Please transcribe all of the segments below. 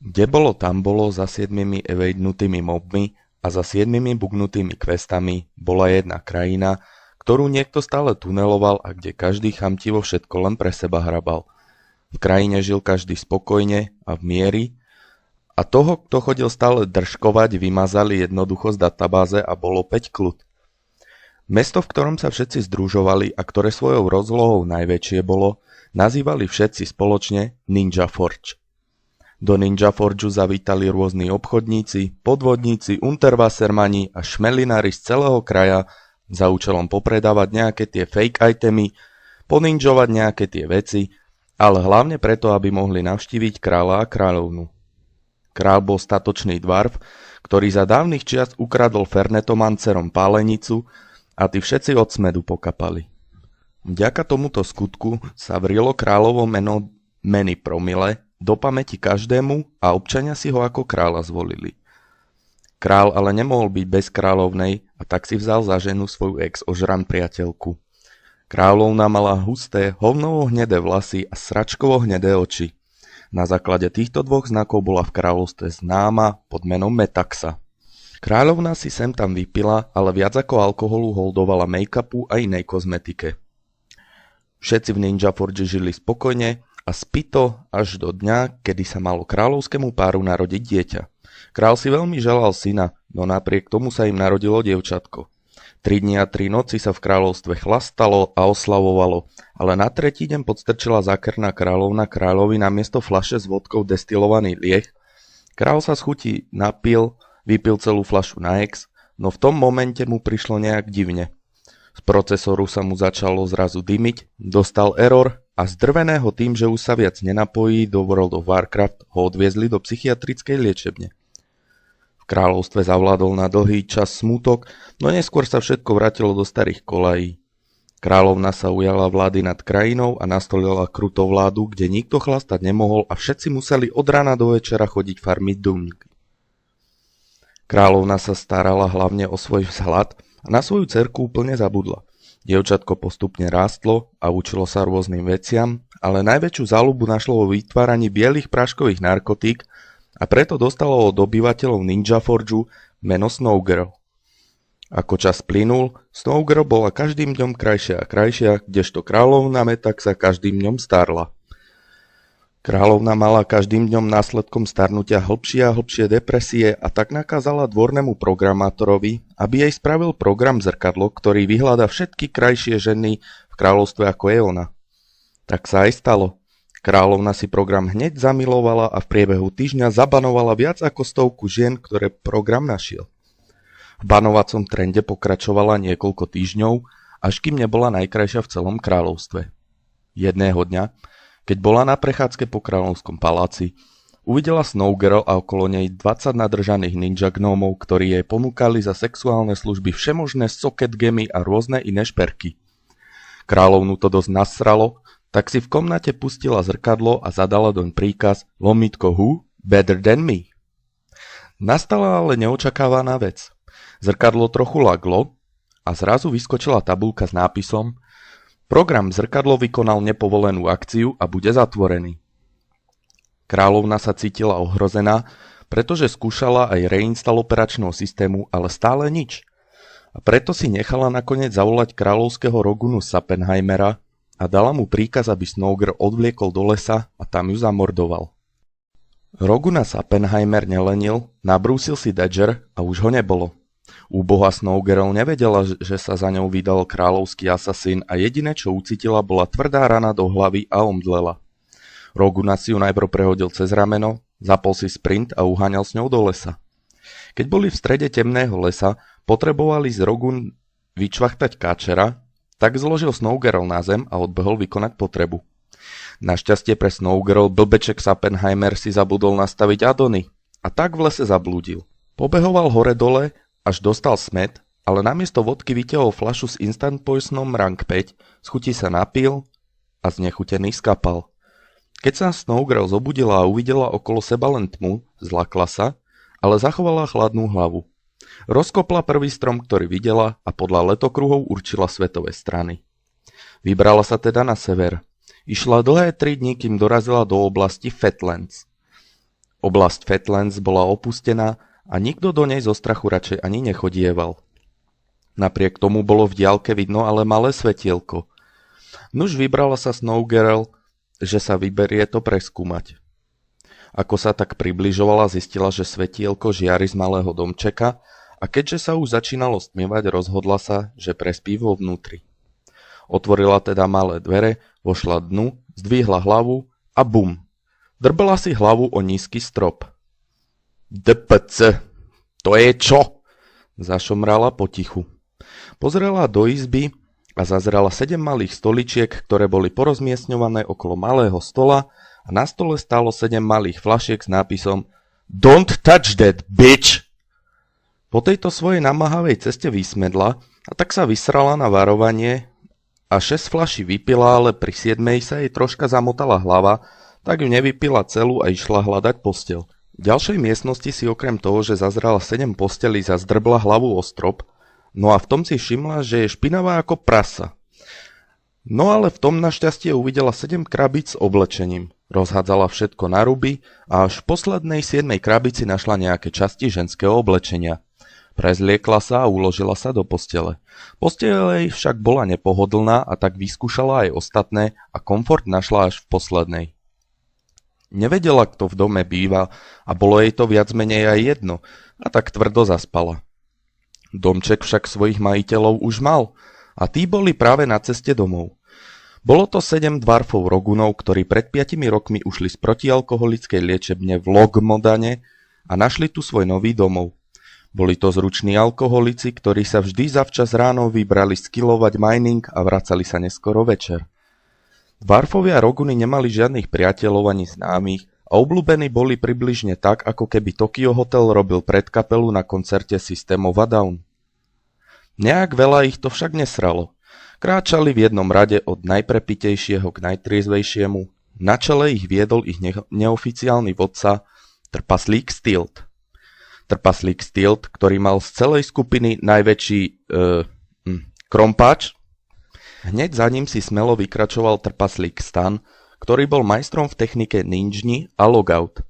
Kde bolo, tam bolo, za 7 evejdnutými mobmi a za 7 bugnutými questami bola jedna krajina, ktorú niekto stále tuneloval a kde každý chamtivo všetko len pre seba hrabal. V krajine žil každý spokojne a v miery a toho, kto chodil stále držkovať, vymazali jednoducho z databáze a bolo opäť kľud. Mesto, v ktorom sa všetci združovali a ktoré svojou rozlohou najväčšie bolo, nazývali všetci spoločne Ninja Forge. Do Ninja Forgeu zavítali rôzni obchodníci, podvodníci, unterwassermani a šmelinári z celého kraja za účelom popredávať nejaké tie fake itemy, poninžovať nejaké tie veci, ale hlavne preto, aby mohli navštíviť kráľa a kráľovnu. Král bol statočný dwarf, ktorý za dávnych čias ukradol fernetomancerom pálenicu a tí všetci od smedu pokapali. Vďaka tomuto skutku sa vrilo kráľovo meno Meny Promile do pamäti každému a občania si ho ako kráľa zvolili. Král ale nemohol byť bez kráľovnej a tak si vzal za ženu svoju ex-ožran priateľku. Kráľovna mala husté, hovnovo-hnedé vlasy a sračkovo-hnedé oči. Na základe týchto dvoch znakov bola v kráľovstve známa pod menom Metaxa. Kráľovna si sem tam vypila, ale viac ako alkoholu holdovala make-upu a inej kozmetike. Všetci v Ninja Forge žili spokojne a spito až do dňa, kedy sa malo kráľovskému páru narodiť dieťa. Král si veľmi želal syna, no napriek tomu sa im narodilo dievčatko. 3 dni a 3 noci sa v kráľovstve chlastalo a oslavovalo, ale na tretí deň podstrčila zákerná kráľovna kráľovi namiesto fľaše s vodkou destilovaný lieh. Král sa z chuti napil, vypil celú fľašu na ex, no v tom momente mu prišlo nejak divne. Z procesoru sa mu začalo zrazu dymiť, dostal error a zdrveného tým, že už sa viac nenapojí do World of Warcraft, ho odviezli do psychiatrickej liečebne. V kráľovstve zavládol na dlhý čas smútok, no neskôr sa všetko vrátilo do starých kolají. Kráľovna sa ujala vlády nad krajinou a nastolila krutovládu, kde nikto chlastať nemohol a všetci museli od rána do večera chodiť farmiť dumníky. Kráľovna sa starala hlavne o svoj vzhľad a na svoju dcerku úplne zabudla. Dievčatko postupne rástlo a učilo sa rôznym veciam, ale najväčšiu záľubu našlo vo vytváraní bielých práškových narkotík a preto dostalo od obyvateľov Ninja Forgeu meno Snowgirl. Ako čas plynul, Snowgirl bola každým dňom krajšia a krajšia, kdežto kráľovna Metaxa každým dňom starla. Kráľovna mala každým dňom následkom starnutia hlbšie a hlbšie depresie a tak nakázala dvornému programátorovi, aby jej spravil program zrkadlo, ktorý vyhľadá všetky krajšie ženy v kráľovstve ako je ona. Tak sa aj stalo. Kráľovna si program hneď zamilovala a v priebehu týždňa zabanovala viac ako 100 žien, ktoré program našiel. V banovacom trende pokračovala niekoľko týždňov, až kým nebola najkrajšia v celom kráľovstve. Jedného dňa, keď bola na prechádzke po kráľovskom paláci, uvidela Snowgirl a okolo nej 20 nadržaných ninja gnómov, ktorí jej ponúkali za sexuálne služby všemožné socket gemy a rôzne iné šperky. Kráľovnu to dosť nasralo, tak si v komnate pustila zrkadlo a zadala doň príkaz lomitko who better than me. Nastala ale neočakávaná vec. Zrkadlo trochu laglo a zrazu vyskočila tabuľka s nápisom: program zrkadlo vykonal nepovolenú akciu a bude zatvorený. Kráľovna sa cítila ohrozená, pretože skúšala aj reinstall operačného systému, ale stále nič. A preto si nechala nakoniec zavolať kráľovského Rogunu Sappenheimera a dala mu príkaz, aby Snowgirl odvliekol do lesa a tam ju zamordoval. Roguna Sappenheimer nelenil, nabrúsil si Dagger a už ho nebolo. Úboha Snowgirl nevedela, že sa za ňou vydal kráľovský asasín a jediné, čo ucítila, bola tvrdá rana do hlavy a omdlela. Roguna si ju najprv prehodil cez rameno, zapol si sprint a uháňal s ňou do lesa. Keď boli v strede temného lesa, potrebovali z Rogun vyčvachtať káčera, tak zložil Snowgirl na zem a odbehol vykonať potrebu. Našťastie pre Snowgirl blbeček Sappenheimer si zabudol nastaviť adony a tak v lese zablúdil. Pobehoval hore-dole, až dostal smet, ale namiesto vodky vytiahol fľašu s Instant Poisonom rank 5, z chuti sa napil a znechutený skapal. Keď sa Snowgirl zobudila a uvidela okolo seba len tmu, zlakla sa, ale zachovala chladnú hlavu. Rozkopla prvý strom, ktorý videla a podľa letokruhov určila svetové strany. Vybrala sa teda na sever. Išla dlhé 3 dní, kým dorazila do oblasti Fatlands. Oblasť Fatlands bola opustená a nikto do nej zo strachu radšej ani nechodieval. Napriek tomu bolo v diaľke vidno ale malé svetielko. Nuž vybrala sa Snow Girl, že sa vyberie to preskúmať. Ako sa tak približovala, zistila, že svetielko žiari z malého domčeka a keďže sa už začínalo stmievať, rozhodla sa, že prespí vo vnútri. Otvorila teda malé dvere, vošla dnu, zdvihla hlavu a bum! Drbla si hlavu o nízky strop. DPC, to je čo? Zašomrala potichu. Pozrela do izby a zazrela 7 malých stoličiek, ktoré boli porozmiestňované okolo malého stola a na stole stálo 7 malých fľašiek s nápisom Don't touch that, bitch! Po tejto svojej namáhavej ceste vysmedla a tak sa vysrala na varovanie a 6 fľaší vypila, ale pri 7 sa jej troška zamotala hlava, tak ju nevypila celú a išla hľadať posteľ. V ďalšej miestnosti si okrem toho, že zazrala 7 postelí, zazdrbla hlavu o strop, no a v tom si všimla, že je špinavá ako prasa. No ale v tom našťastie uvidela 7 krabíc s oblečením. Rozhádzala všetko na ruby a až v poslednej 7 krabici našla nejaké časti ženského oblečenia. Prezliekla sa a uložila sa do postele. Posteľ jej však bola nepohodlná a tak vyskúšala aj ostatné a komfort našla až v poslednej. Nevedela, kto v dome býva a bolo jej to viac menej aj jedno a tak tvrdo zaspala. Domček však svojich majiteľov už mal a tí boli práve na ceste domov. Bolo to 7 dwarfov Rogunov, ktorí pred 5 rokmi ušli z protialkoholickej liečebne v Logmodane a našli tu svoj nový domov. Boli to zruční alkoholici, ktorí sa vždy zavčas ráno vybrali skillovať mining a vracali sa neskoro večer. Dwarfovia Roguny nemali žiadnych priateľov ani známych a obľúbení boli približne tak, ako keby Tokyo Hotel robil predkapelu na koncerte System of a Down. Nejak veľa ich to však nesralo. Kráčali v jednom rade od najprepitejšieho k najtriezvejšiemu. Na čele ich viedol ich neoficiálny vodca Trpaslík Stilt. Trpaslík Stilt, ktorý mal z celej skupiny najväčší krompáč. Hneď za ním si smelo vykračoval Trpaslík Stan, ktorý bol majstrom v technike ninjni a logout.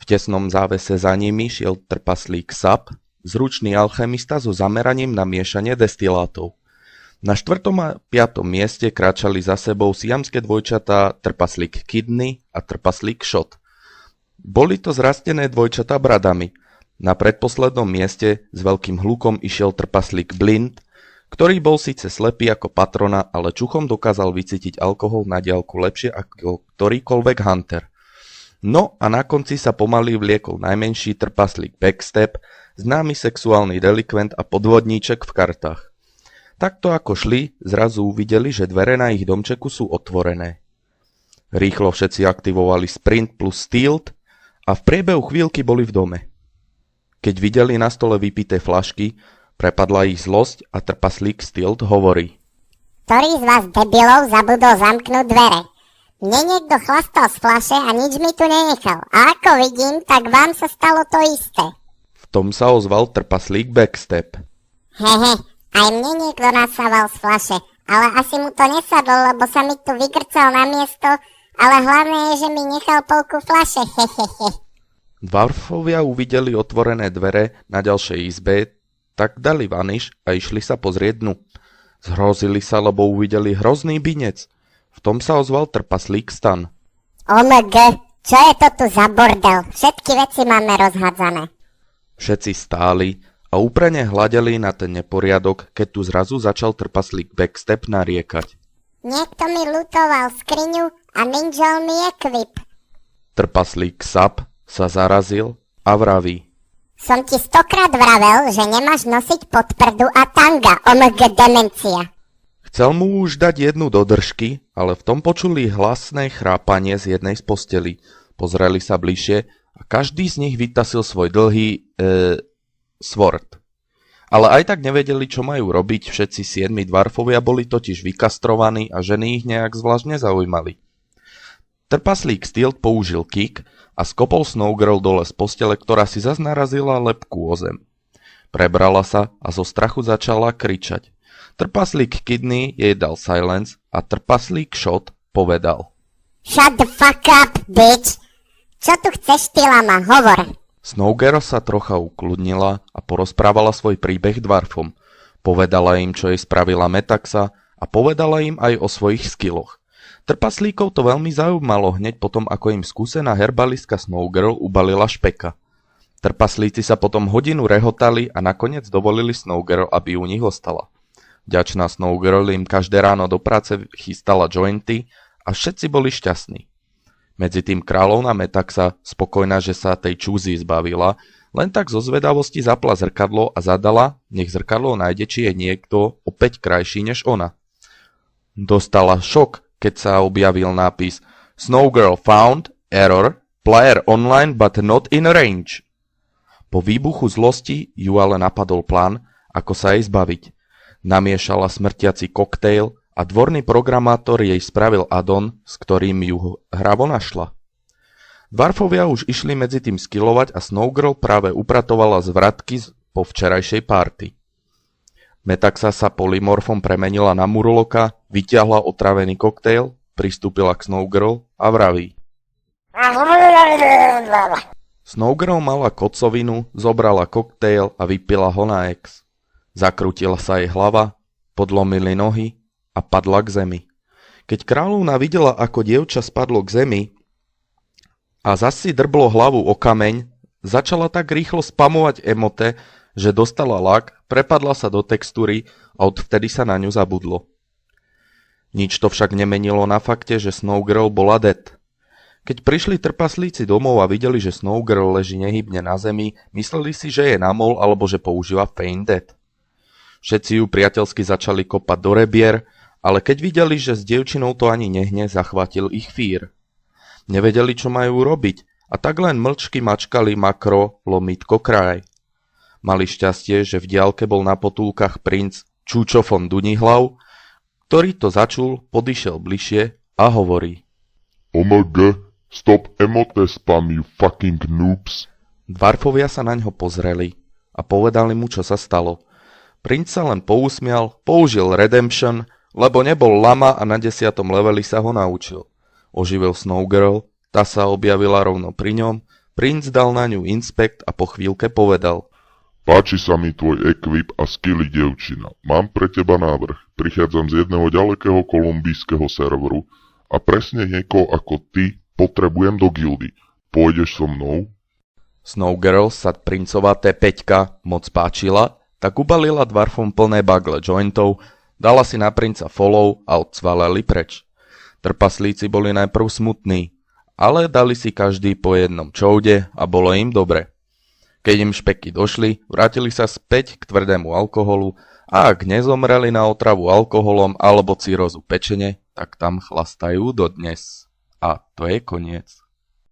V tesnom závese za nimi šiel Trpaslík Sap, zručný alchemista so zameraním na miešanie destilátov. Na 4. a 5. mieste kráčali za sebou siamské dvojčatá Trpaslík Kidney a Trpaslík Shot. Boli to zrastené dvojčatá bradami. Na predposlednom mieste s veľkým hlukom išiel Trpaslík Blind, ktorý bol síce slepý ako patrona, ale čuchom dokázal vycítiť alkohol na diaľku lepšie ako ktorýkoľvek hunter. No a na konci sa pomaly vliekol najmenší Trpaslík Backstep, známy sexuálny delikvent a podvodníček v kartách. Takto ako šli, zrazu uvideli, že dvere na ich domčeku sú otvorené. Rýchlo všetci aktivovali sprint plus stealth a v priebehu chvíľky boli v dome. Keď videli na stole vypité flašky, prepadla ich zlosť a Trpaslík Stilt hovorí: Ktorý z vás debilov zabudol zamknúť dvere? Mne niekto chlastal z flaše a nič mi tu nenechal. A ako vidím, tak vám sa stalo to isté. V tom sa ozval Trpaslík Backstep. Hehe, aj mne niekto nasával z flaše, ale asi mu to nesadlo, lebo sa mi tu vygrcal na miesto, ale hlavné je, že mi nechal polku flaše, hehehe. Dwarfovia uvideli otvorené dvere na ďalšej izbe, tak dali vaniš a išli sa pozrieť dnu. Zhrozili sa, lebo uvideli hrozný binec. V tom sa ozval Trpaslík Stan. OMG, čo je to tu za bordel? Všetky veci máme rozhádzané. Všetci stáli a úprene hľadeli na ten neporiadok, keď tu zrazu začal Trpaslík Backstep nariekať. Niekto mi lutoval skriňu a ninjal mi equip. Trpaslík Sap sa zarazil a vraví: Som ti 100-krát vravel, že nemáš nosiť podprdu a tanga, OMG demencia. Chcel mu už dať jednu do držky, ale v tom počuli hlasné chrápanie z jednej z postelí. Pozreli sa bližšie a každý z nich vytasil svoj dlhý sword. Ale aj tak nevedeli, čo majú robiť, všetci 7 dwarfovia boli totiž vykastrovaní a ženy ich nejak zvlášť nezaujímali. Trpaslík Stilt použil kick a skopol Snowgirl dole z postele, ktorá si zas narazila lebku o zem. Prebrala sa a zo strachu začala kričať. Trpaslík Kidney jej dal silence a Trpaslík Shot povedal: Shut the fuck up, bitch! Čo tu chceš, ty lama? Hovor. Snowgirl sa trocha ukludnila a porozprávala svoj príbeh dwarfom. Povedala im, čo jej spravila Metaxa a povedala im aj o svojich skilloch. Trpaslíkov to veľmi zaujímalo hneď potom, ako im skúsená herbalistka Snowgirl ubalila špeka. Trpaslíci sa potom hodinu rehotali a nakoniec dovolili Snowgirl, aby u nich ostala. Vďačná Snowgirl im každé ráno do práce chystala jointy a všetci boli šťastní. Medzi tým kráľovná Metaxa, spokojná, že sa tej čúzy zbavila, len tak zo zvedavosti zapla zrkadlo a zadala, nech zrkadlo nájde, či je niekto opäť krajší než ona. Dostala šok, keď sa objavil nápis Snowgirl found, error, player online but not in range. Po výbuchu zlosti ju ale napadol plán, ako sa jej zbaviť. Namiešala smrtiaci koktejl a dvorný programátor jej spravil addon, s ktorým ju hravo našla. Dwarfovia už išli medzi tým skillovať a Snowgirl práve upratovala zvratky po včerajšej party. Metaxa sa polymorfom premenila na Murloka, vyťahla otravený koktejl, pristúpila k Snowgirl a vraví. Snowgirl mala kocovinu, zobrala koktejl a vypila ho na ex. Zakrútila sa jej hlava, podlomili nohy a padla k zemi. Keď kráľovna videla, ako dievča spadlo k zemi a zas si drblo hlavu o kameň, začala tak rýchlo spamovať emote, že dostala lak, prepadla sa do textúry a odvtedy sa na ňu zabudlo. Nič to však nemenilo na fakte, že Snowgirl bola dead. Keď prišli trpaslíci domov a videli, že Snowgirl leží nehybne na zemi, mysleli si, že je namol alebo že používa feint death. Všetci ju priateľsky začali kopať do rebier, ale keď videli, že s dievčinou to ani nehne, zachvátil ich fír. Nevedeli, čo majú robiť a tak len mlčky mačkali makro lomitko kraj. Mali šťastie, že v diaľke bol na potulkách princ Čúčo von Dunihlav, ktorý to začul, podišiel bližšie a hovorí. OMG, stop emote spam, you fucking noobs. Dwarfovia sa na ňo pozreli a povedali mu, čo sa stalo. Princ sa len pousmial, použil redemption, lebo nebol lama a na 10. leveli sa ho naučil. Oživil Snowgirl, tá sa objavila rovno pri ňom, princ dal na ňu inspekt a po chvíľke povedal. Páči sa mi tvoj equip a skilly, dievčina. Mám pre teba návrh. Prichádzam z jedného ďalekého kolumbijského serveru a presne niekoho ako ty potrebujem do gildy. Pôjdeš so mnou? Snowgirl sa princová T5 moc páčila, tak ubalila dwarfom plné bagle jointov, dala si na princa follow a odsvaleli preč. Trpaslíci boli najprv smutní, ale dali si každý po jednom čoude a bolo im dobre. Keď im špeky došli, vrátili sa späť k tvrdému alkoholu a ak nezomreli na otravu alkoholom alebo cirrózu pečene, tak tam chlastajú dodnes. A to je koniec.